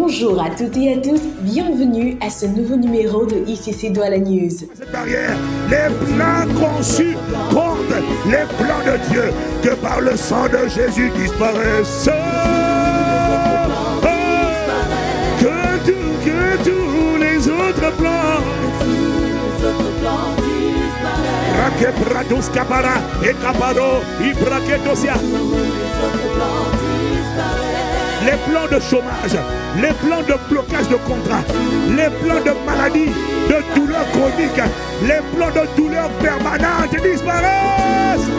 Bonjour à toutes et à tous, bienvenue à ce nouveau numéro de ICC Douala News. Cette barrière, les plans conçus contre les plans de Dieu, que par le sang de Jésus disparaissent. Que tous les autres plans Braque prados capara et caparo, ibraquetosia. Les plans de chômage, les plans de blocage de contrat, les plans de maladie, de douleur chronique, les plans de douleur permanente disparaissent.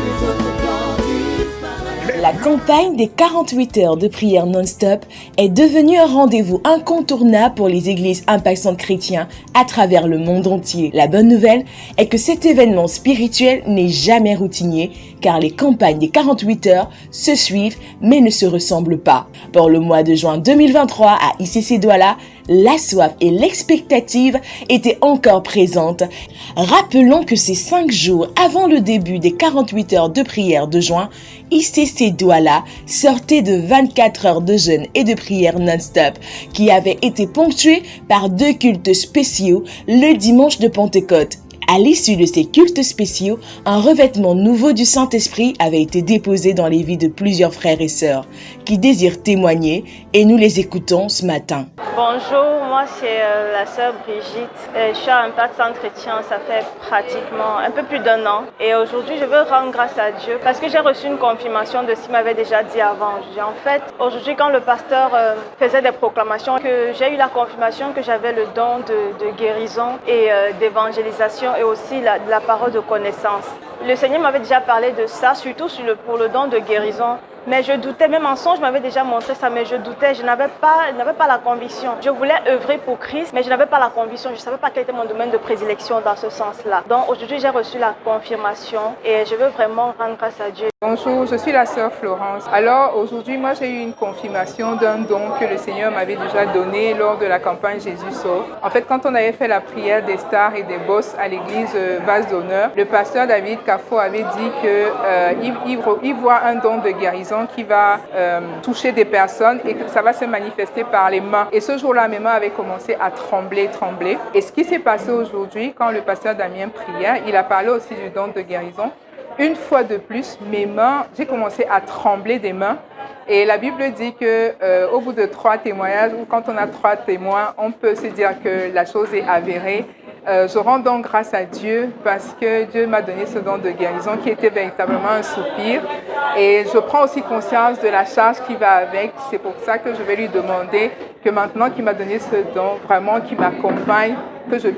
La campagne des 48 heures de prière non-stop est devenue un rendez-vous incontournable pour les églises impactantes chrétiens à travers le monde entier. La bonne nouvelle est que cet événement spirituel n'est jamais routinier car les campagnes des 48 heures se suivent mais ne se ressemblent pas. Pour le mois de juin 2023 à ICC Douala, la soif et l'expectative étaient encore présentes. Rappelons que c'est 5 jours avant le début des 48 heures de prière de juin, ICC Douala sortait de 24 heures de jeûne et de prière non-stop qui avaient été ponctués par 2 cultes spéciaux le dimanche de Pentecôte. À l'issue de ces cultes spéciaux, un revêtement nouveau du Saint-Esprit avait été déposé dans les vies de plusieurs frères et sœurs qui désirent témoigner et nous les écoutons ce matin. Bonjour, moi c'est la sœur Brigitte. Je suis à Impact Centre Chrétien, ça fait pratiquement un peu plus d'1 an. Et aujourd'hui, je veux rendre grâce à Dieu parce que j'ai reçu une confirmation de ce qu'il m'avait déjà dit avant. En fait, aujourd'hui, quand le pasteur faisait des proclamations, que j'ai eu la confirmation que j'avais le don de guérison et d'évangélisation et aussi la parole de connaissance. Le Seigneur m'avait déjà parlé de ça, surtout pour le don de guérison. Mais je doutais, même en songe, je m'avais déjà montré ça, mais je doutais, je n'avais pas la conviction. Je voulais œuvrer pour Christ, mais je n'avais pas la conviction, je ne savais pas quel était mon domaine de prédilection dans ce sens-là. Donc aujourd'hui, j'ai reçu la confirmation et je veux vraiment rendre grâce à Dieu. Bonjour, je suis la sœur Florence. Alors aujourd'hui, moi j'ai eu une confirmation d'un don que le Seigneur m'avait déjà donné lors de la campagne Jésus sauve. En fait, quand on avait fait la prière des stars et des boss à l'église Vase d'honneur, le pasteur David Kafo avait dit qu'il voit un don de guérison qui va toucher des personnes et que ça va se manifester par les mains. Et ce jour-là, mes mains avaient commencé à trembler. Et ce qui s'est passé aujourd'hui, quand le pasteur Damien priait, il a parlé aussi du don de guérison. Une fois de plus, mes mains, j'ai commencé à trembler des mains. Et la Bible dit que au bout de 3 témoignages, ou quand on a 3 témoins, on peut se dire que la chose est avérée. Je rends donc grâce à Dieu parce que Dieu m'a donné ce don de guérison qui était véritablement un soupir. Et je prends aussi conscience de la charge qui va avec. C'est pour ça que je vais lui demander que maintenant qu'il m'a donné ce don, vraiment qu'il m'accompagne, que je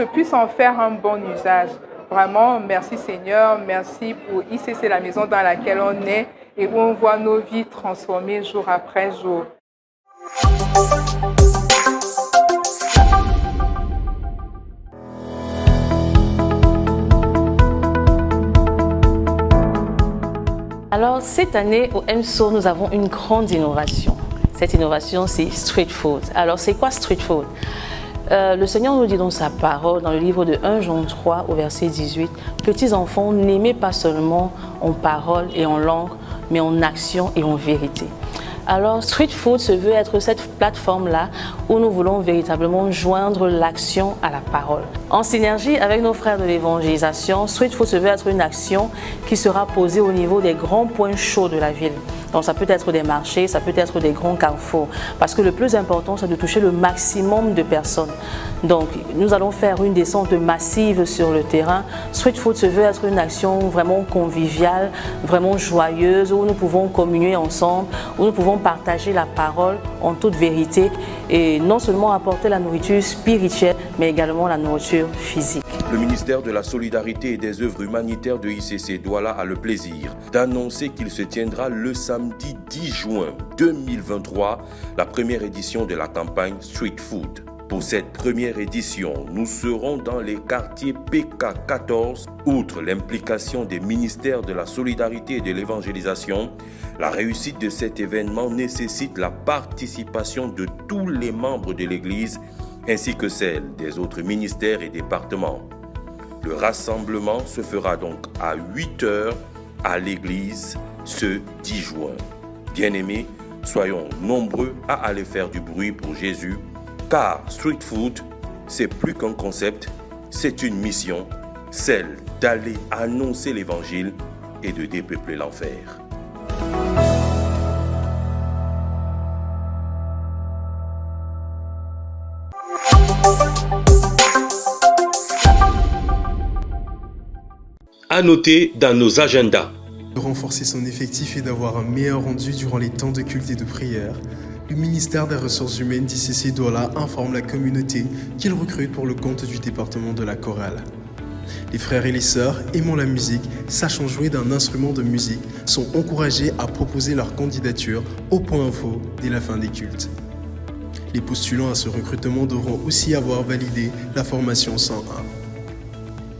puisse en faire un bon usage. Vraiment, merci Seigneur, merci pour ICC, la maison dans laquelle on est et où on voit nos vies transformées jour après jour. Alors, cette année, au MSO, nous avons une grande innovation. Cette innovation, c'est Street Food. Alors, c'est quoi Street Food? Le Seigneur nous dit dans sa parole, dans le livre de 1 Jean 3, au verset 18, « Petits enfants, n'aimez pas seulement en parole et en langue, mais en action et en vérité. » Alors, Street Food se veut être cette plateforme-là où nous voulons véritablement joindre l'action à la parole. En synergie avec nos frères de l'évangélisation, Street Food se veut être une action qui sera posée au niveau des grands points chauds de la ville. Donc, ça peut être des marchés, ça peut être des grands carrefours. Parce que le plus important, c'est de toucher le maximum de personnes. Donc, nous allons faire une descente massive sur le terrain. Street Food se veut être une action vraiment conviviale, vraiment joyeuse, où nous pouvons communier ensemble, où nous pouvons partager la parole en toute vérité et non seulement apporter la nourriture spirituelle, mais également la nourriture physique. Le ministère de la Solidarité et des œuvres humanitaires de ICC Douala a le plaisir d'annoncer qu'il se tiendra le samedi 10 juin 2023 la première édition de la campagne Street Food. Pour cette première édition, nous serons dans les quartiers PK14. Outre l'implication des ministères de la Solidarité et de l'Évangélisation, la réussite de cet événement nécessite la participation de tous les membres de l'Église ainsi que celle des autres ministères et départements. Le rassemblement se fera donc à 8 h à l'église ce 10 juin. Bien-aimés, Soyons nombreux à aller faire du bruit pour Jésus, car Street Food, c'est plus qu'un concept, c'est une mission, celle d'aller annoncer l'évangile et de dépeupler l'enfer. À noter dans nos agendas. De renforcer son effectif et d'avoir un meilleur rendu durant les temps de culte et de prière, le ministère des Ressources Humaines d'ICC Douala informe la communauté qu'il recrute pour le compte du département de la chorale. Les frères et les sœurs aimant la musique, sachant jouer d'un instrument de musique, sont encouragés à proposer leur candidature au point info dès la fin des cultes. Les postulants à ce recrutement devront aussi avoir validé la formation 101.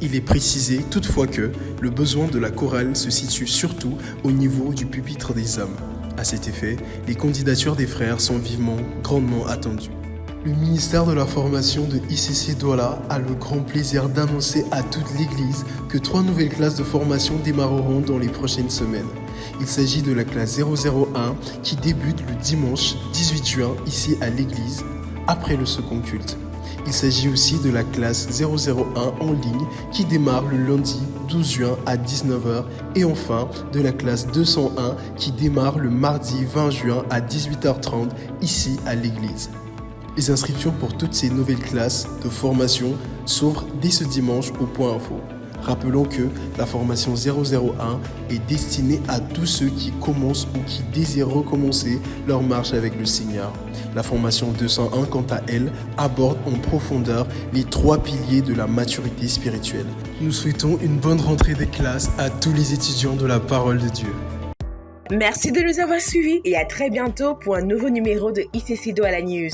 Il est précisé toutefois que le besoin de la chorale se situe surtout au niveau du pupitre des hommes. À cet effet, les candidatures des frères sont grandement attendues. Le ministère de la formation de ICC Douala a le grand plaisir d'annoncer à toute l'Église que 3 nouvelles classes de formation démarreront dans les prochaines semaines. Il s'agit de la classe 001 qui débute le dimanche 18 juin ici à l'Église, après le second culte. Il s'agit aussi de la classe 001 en ligne qui démarre le lundi 12 juin à 19h et enfin de la classe 201 qui démarre le mardi 20 juin à 18h30 ici à l'église. Les inscriptions pour toutes ces nouvelles classes de formation s'ouvrent dès ce dimanche au point info. Rappelons que la formation 001 est destinée à tous ceux qui commencent ou qui désirent recommencer leur marche avec le Seigneur. La formation 201, quant à elle, aborde en profondeur les 3 piliers de la maturité spirituelle. Nous souhaitons une bonne rentrée des classes à tous les étudiants de la parole de Dieu. Merci de nous avoir suivis et à très bientôt pour un nouveau numéro de ICC Douala News.